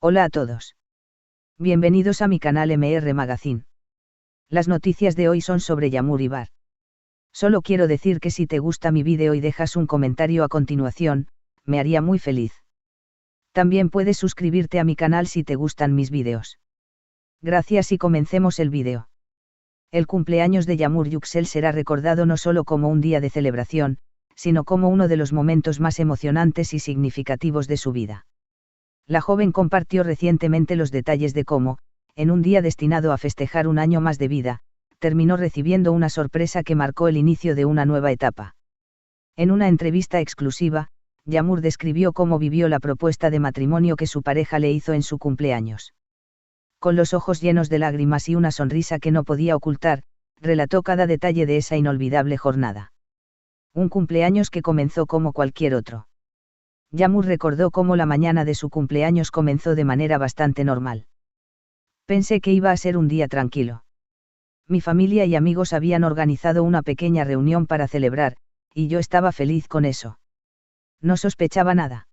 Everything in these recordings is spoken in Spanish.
Hola a todos. Bienvenidos a mi canal MR Magazine. Las noticias de hoy son sobre Yamur y Bar. Solo quiero decir que si te gusta mi vídeo y dejas un comentario a continuación, me haría muy feliz. También puedes suscribirte a mi canal si te gustan mis vídeos. Gracias y comencemos el vídeo. El cumpleaños de Yamur Yüksel será recordado no solo como un día de celebración, sino como uno de los momentos más emocionantes y significativos de su vida. La joven compartió recientemente los detalles de cómo, en un día destinado a festejar un año más de vida, terminó recibiendo una sorpresa que marcó el inicio de una nueva etapa. En una entrevista exclusiva, Yamur describió cómo vivió la propuesta de matrimonio que su pareja le hizo en su cumpleaños. Con los ojos llenos de lágrimas y una sonrisa que no podía ocultar, relató cada detalle de esa inolvidable jornada. Un cumpleaños que comenzó como cualquier otro. Yamur recordó cómo la mañana de su cumpleaños comenzó de manera bastante normal. Pensé que iba a ser un día tranquilo. Mi familia y amigos habían organizado una pequeña reunión para celebrar, y yo estaba feliz con eso. No sospechaba nada.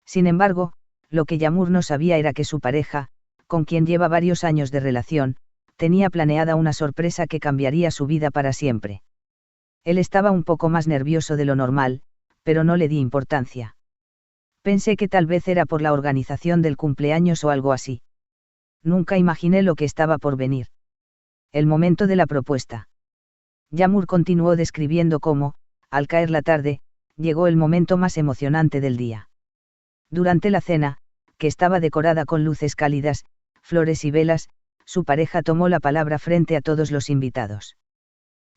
Sin embargo, lo que Yamur no sabía era que su pareja, con quien lleva varios años de relación, tenía planeada una sorpresa que cambiaría su vida para siempre. Él estaba un poco más nervioso de lo normal, pero no le di importancia. Pensé que tal vez era por la organización del cumpleaños o algo así. Nunca imaginé lo que estaba por venir. El momento de la propuesta. Yamur continuó describiendo cómo, al caer la tarde, llegó el momento más emocionante del día. Durante la cena, que estaba decorada con luces cálidas, flores y velas, su pareja tomó la palabra frente a todos los invitados.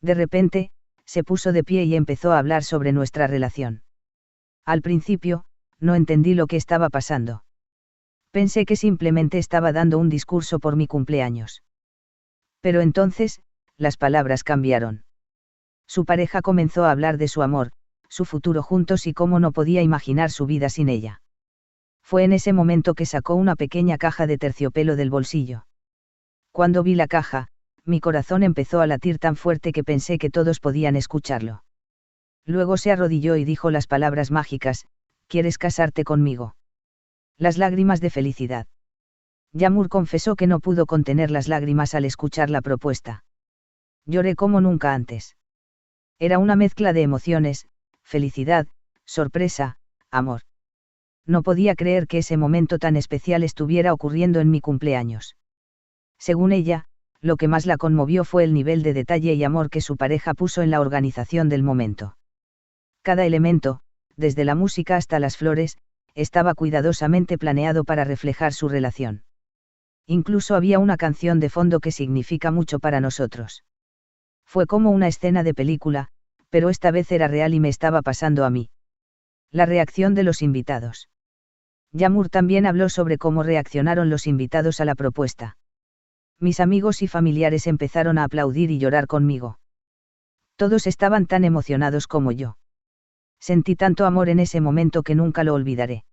De repente, se puso de pie y empezó a hablar sobre nuestra relación. Al principio, no entendí lo que estaba pasando. Pensé que simplemente estaba dando un discurso por mi cumpleaños. Pero entonces, las palabras cambiaron. Su pareja comenzó a hablar de su amor, su futuro juntos y cómo no podía imaginar su vida sin ella. Fue en ese momento que sacó una pequeña caja de terciopelo del bolsillo. Cuando vi la caja, mi corazón empezó a latir tan fuerte que pensé que todos podían escucharlo. Luego se arrodilló y dijo las palabras mágicas: ¿quieres casarte conmigo? Las lágrimas de felicidad. Yamur confesó que no pudo contener las lágrimas al escuchar la propuesta. Lloré como nunca antes. Era una mezcla de emociones, felicidad, sorpresa, amor. No podía creer que ese momento tan especial estuviera ocurriendo en mi cumpleaños. Según ella, lo que más la conmovió fue el nivel de detalle y amor que su pareja puso en la organización del momento. Cada elemento, desde la música hasta las flores, estaba cuidadosamente planeado para reflejar su relación. Incluso había una canción de fondo que significa mucho para nosotros. Fue como una escena de película, pero esta vez era real y me estaba pasando a mí. La reacción de los invitados. Yamur también habló sobre cómo reaccionaron los invitados a la propuesta. Mis amigos y familiares empezaron a aplaudir y llorar conmigo. Todos estaban tan emocionados como yo. Sentí tanto amor en ese momento que nunca lo olvidaré.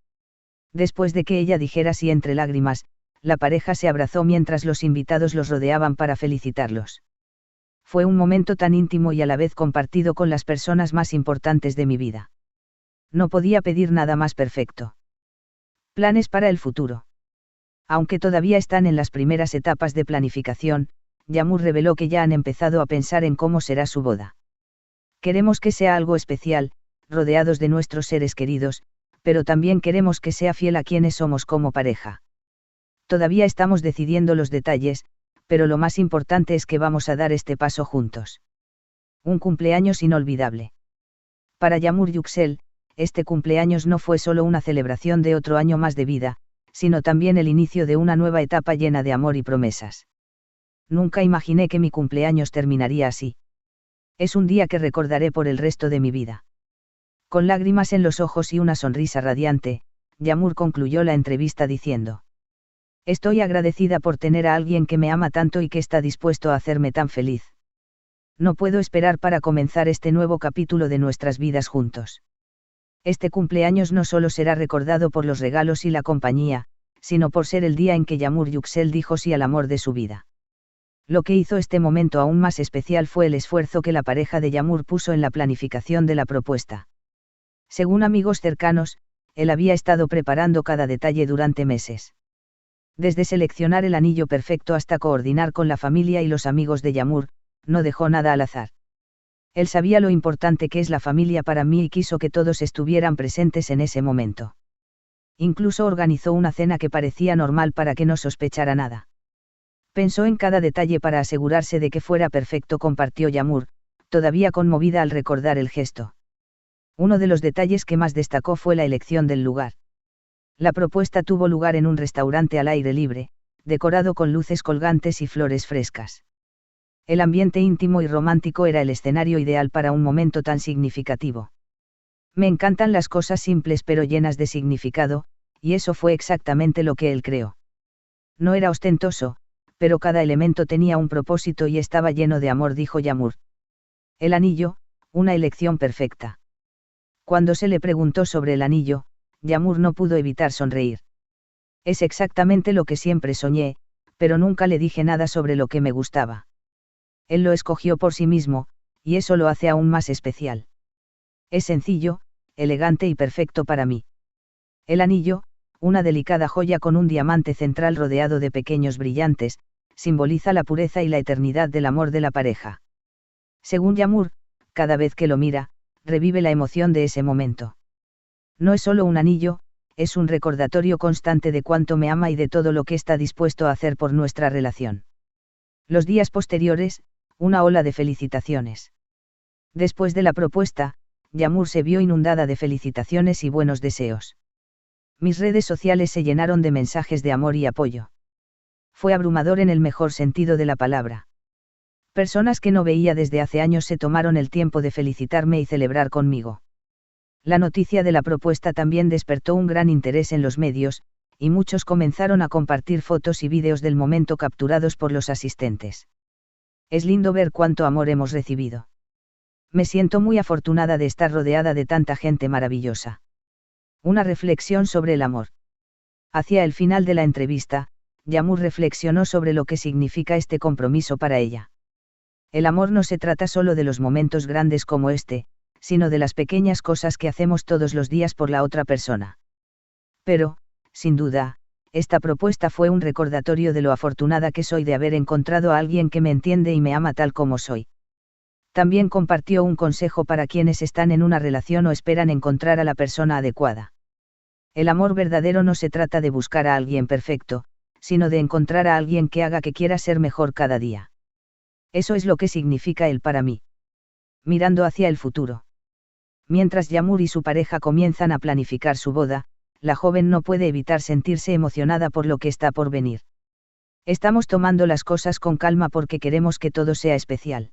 Después de que ella dijera sí entre lágrimas, la pareja se abrazó mientras los invitados los rodeaban para felicitarlos. Fue un momento tan íntimo y a la vez compartido con las personas más importantes de mi vida. No podía pedir nada más perfecto. Planes para el futuro. Aunque todavía están en las primeras etapas de planificación, Yamur reveló que ya han empezado a pensar en cómo será su boda. Queremos que sea algo especial, rodeados de nuestros seres queridos, pero también queremos que sea fiel a quienes somos como pareja. Todavía estamos decidiendo los detalles, pero lo más importante es que vamos a dar este paso juntos. Un cumpleaños inolvidable. Para Yamur Yüksel, este cumpleaños no fue solo una celebración de otro año más de vida, sino también el inicio de una nueva etapa llena de amor y promesas. Nunca imaginé que mi cumpleaños terminaría así. Es un día que recordaré por el resto de mi vida. Con lágrimas en los ojos y una sonrisa radiante, Yamur concluyó la entrevista diciendo: estoy agradecida por tener a alguien que me ama tanto y que está dispuesto a hacerme tan feliz. No puedo esperar para comenzar este nuevo capítulo de nuestras vidas juntos. Este cumpleaños no solo será recordado por los regalos y la compañía, sino por ser el día en que Yamur Yüksel dijo sí al amor de su vida. Lo que hizo este momento aún más especial fue el esfuerzo que la pareja de Yamur puso en la planificación de la propuesta. Según amigos cercanos, él había estado preparando cada detalle durante meses. Desde seleccionar el anillo perfecto hasta coordinar con la familia y los amigos de Yağmur, no dejó nada al azar. Él sabía lo importante que es la familia para mí y quiso que todos estuvieran presentes en ese momento. Incluso organizó una cena que parecía normal para que no sospechara nada. Pensó en cada detalle para asegurarse de que fuera perfecto, compartió Yağmur, todavía conmovida al recordar el gesto. Uno de los detalles que más destacó fue la elección del lugar. La propuesta tuvo lugar en un restaurante al aire libre, decorado con luces colgantes y flores frescas. El ambiente íntimo y romántico era el escenario ideal para un momento tan significativo. Me encantan las cosas simples pero llenas de significado, y eso fue exactamente lo que él creó. No era ostentoso, pero cada elemento tenía un propósito y estaba lleno de amor, dijo Yağmur. El anillo, una elección perfecta. Cuando se le preguntó sobre el anillo, Yağmur no pudo evitar sonreír. Es exactamente lo que siempre soñé, pero nunca le dije nada sobre lo que me gustaba. Él lo escogió por sí mismo, y eso lo hace aún más especial. Es sencillo, elegante y perfecto para mí. El anillo, una delicada joya con un diamante central rodeado de pequeños brillantes, simboliza la pureza y la eternidad del amor de la pareja. Según Yağmur, cada vez que lo mira, revive la emoción de ese momento. No es solo un anillo, es un recordatorio constante de cuánto me ama y de todo lo que está dispuesto a hacer por nuestra relación. Los días posteriores, una ola de felicitaciones. Después de la propuesta, Yağmur se vio inundada de felicitaciones y buenos deseos. Mis redes sociales se llenaron de mensajes de amor y apoyo. Fue abrumador en el mejor sentido de la palabra. Personas que no veía desde hace años se tomaron el tiempo de felicitarme y celebrar conmigo. La noticia de la propuesta también despertó un gran interés en los medios, y muchos comenzaron a compartir fotos y vídeos del momento capturados por los asistentes. Es lindo ver cuánto amor hemos recibido. Me siento muy afortunada de estar rodeada de tanta gente maravillosa. Una reflexión sobre el amor. Hacia el final de la entrevista, Yağmur reflexionó sobre lo que significa este compromiso para ella. El amor no se trata solo de los momentos grandes como este, sino de las pequeñas cosas que hacemos todos los días por la otra persona. Pero, sin duda, esta propuesta fue un recordatorio de lo afortunada que soy de haber encontrado a alguien que me entiende y me ama tal como soy. También compartió un consejo para quienes están en una relación o esperan encontrar a la persona adecuada. El amor verdadero no se trata de buscar a alguien perfecto, sino de encontrar a alguien que haga que quiera ser mejor cada día. Eso es lo que significa él para mí. Mirando hacia el futuro. Mientras Yağmur y su pareja comienzan a planificar su boda, la joven no puede evitar sentirse emocionada por lo que está por venir. Estamos tomando las cosas con calma porque queremos que todo sea especial.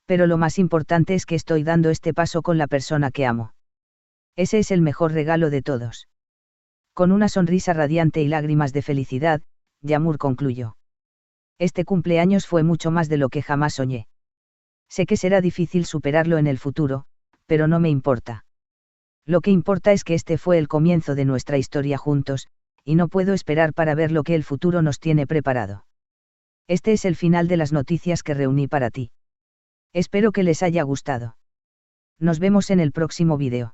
Pero lo más importante es que estoy dando este paso con la persona que amo. Ese es el mejor regalo de todos. Con una sonrisa radiante y lágrimas de felicidad, Yağmur concluyó. Este cumpleaños fue mucho más de lo que jamás soñé. Sé que será difícil superarlo en el futuro, pero no me importa. Lo que importa es que este fue el comienzo de nuestra historia juntos, y no puedo esperar para ver lo que el futuro nos tiene preparado. Este es el final de las noticias que reuní para ti. Espero que les haya gustado. Nos vemos en el próximo vídeo.